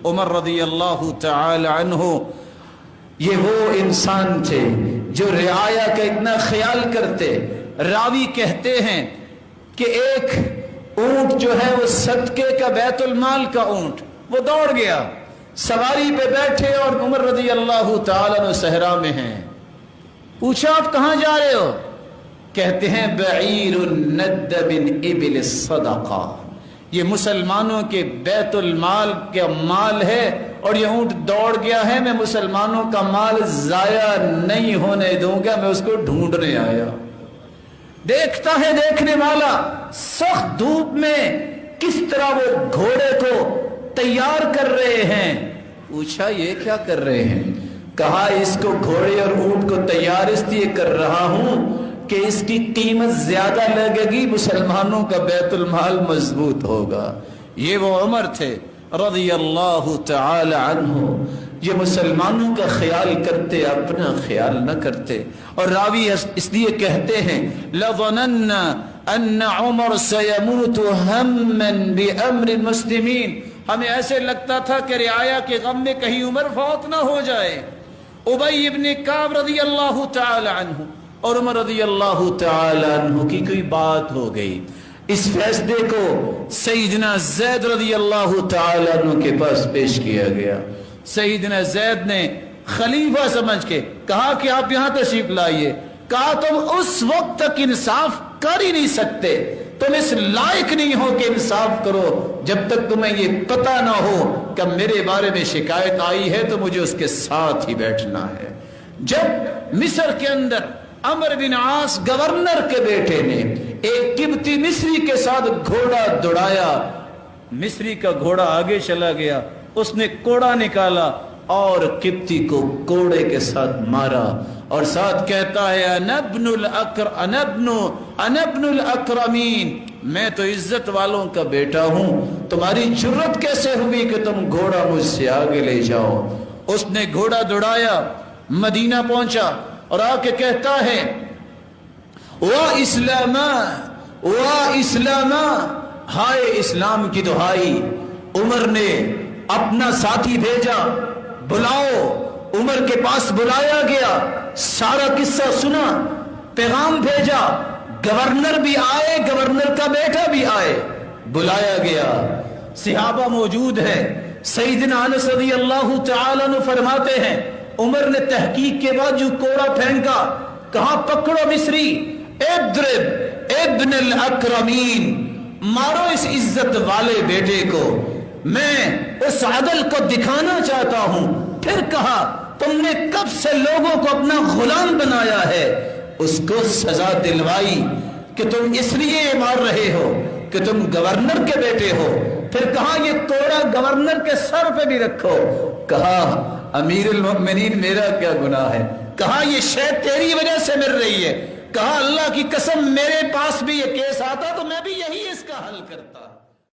عمر رضی اللہ تعالی عنہ یہ وہ انسان تھے جو رعایا کا اتنا خیال کرتے. راوی کہتے ہیں کہ ایک اونٹ جو ہے وہ صدقے کا بیت المال کا اونٹ، وہ دوڑ گیا، سواری پہ بیٹھے اور عمر رضی اللہ تعالیٰ عنہ صحرا میں ہیں. پوچھا آپ کہاں جا رہے ہو؟ کہتے ہیں بعیر ند من ابل الصدقہ، یہ مسلمانوں کے بیت المال کا مال ہے اور یہ اونٹ دوڑ گیا ہے، میں مسلمانوں کا مال ضائع نہیں ہونے دوں گا، میں اس کو ڈھونڈنے آیا. دیکھتا ہے دیکھنے والا سخت دھوپ میں کس طرح وہ گھوڑے کو تیار کر رہے ہیں. پوچھا یہ کیا کر رہے ہیں؟ کہا اس کو گھوڑے اور اونٹ کو تیار اس لیے کر رہا ہوں کہ اس کی قیمت زیادہ لگے گی، مسلمانوں کا بیت المال مضبوط ہوگا. یہ وہ عمر تھے رضی اللہ تعالی عنہ، یہ مسلمانوں کا خیال کرتے، اپنا خیال نہ کرتے. اور راوی اس لیے کہتے ہیں لَظَنَنَّا أَنَّ عُمَرْ سَيَمُوتُ هَمًّا بِأَمْرِ الْمُسْلِمِينَ، ہمیں ایسے لگتا تھا کہ رعایا کے غم میں کہیں عمر فوت نہ ہو جائے. ابی ابن کعب رضی اللہ تعالی عنہ اور عمر رضی اللہ تعالی عنہ کی کوئی بات ہو گئی. اس فیصلے کو سیدنا زید رضی اللہ تعالی عنہ کے پاس پیش کیا گیا. سیدنا زید نے خلیفہ سمجھ کے کہا کہ آپ یہاں تشریف لائیے. کہا تم اس وقت تک انصاف کر ہی نہیں سکتے، تم اس لائق نہیں ہو کہ انصاف کرو جب تک تمہیں یہ پتہ نہ ہو کہ میرے بارے میں شکایت آئی ہے تو مجھے اس کے ساتھ ہی بیٹھنا ہے. جب مصر کے اندر عمر بن عاص گورنر کے بیٹے نے ایک قبطی مصری کے ساتھ گھوڑا دوڑایا، مصری کا گھوڑا آگے چلا گیا، اس نے کوڑا نکالا اور قبطی کو کوڑے کے ساتھ مارا اور ساتھ کہتا ہے انا ابن الاکرمین، میں تو عزت والوں کا بیٹا ہوں، تمہاری جرت کیسے ہوئی کہ تم گھوڑا مجھ سے آگے لے جاؤ. اس نے گھوڑا دوڑایا، مدینہ پہنچا اور آ کے کہتا ہے وا اسلاما، ہائے اسلام کی دہائی. عمر نے اپنا ساتھی بھیجا، بلاؤ. عمر کے پاس بلایا گیا، سارا قصہ سنا، پیغام بھیجا، گورنر بھی آئے، گورنر کا بیٹا بھی آئے، بلایا گیا. صحابہ موجود ہیں. سیدنا انس رضی اللہ تعالی عنہ فرماتے ہیں عمر نے تحقیق کے بعد جو کوڑا پھینکا، کہاں پکڑو مصری، اضرب ابن الاکرمین، مارو اس عزت والے بیٹے کو، میں اس عدل کو دکھانا چاہتا ہوں. پھر کہا تم نے کب سے لوگوں کو اپنا غلام بنایا ہے؟ اس کو سزا دلوائی کہ تم اس لیے مار رہے ہو کہ تم گورنر کے بیٹے ہو. پھر کہا یہ کوڑا گورنر کے سر پہ بھی رکھو. کہا امیر المؤمنین میرا کیا گناہ ہے؟ کہا یہ شے تیری وجہ سے مل رہی ہے. کہا اللہ کی قسم میرے پاس بھی یہ کیس آتا تو میں بھی یہی اس کا حل کرتا.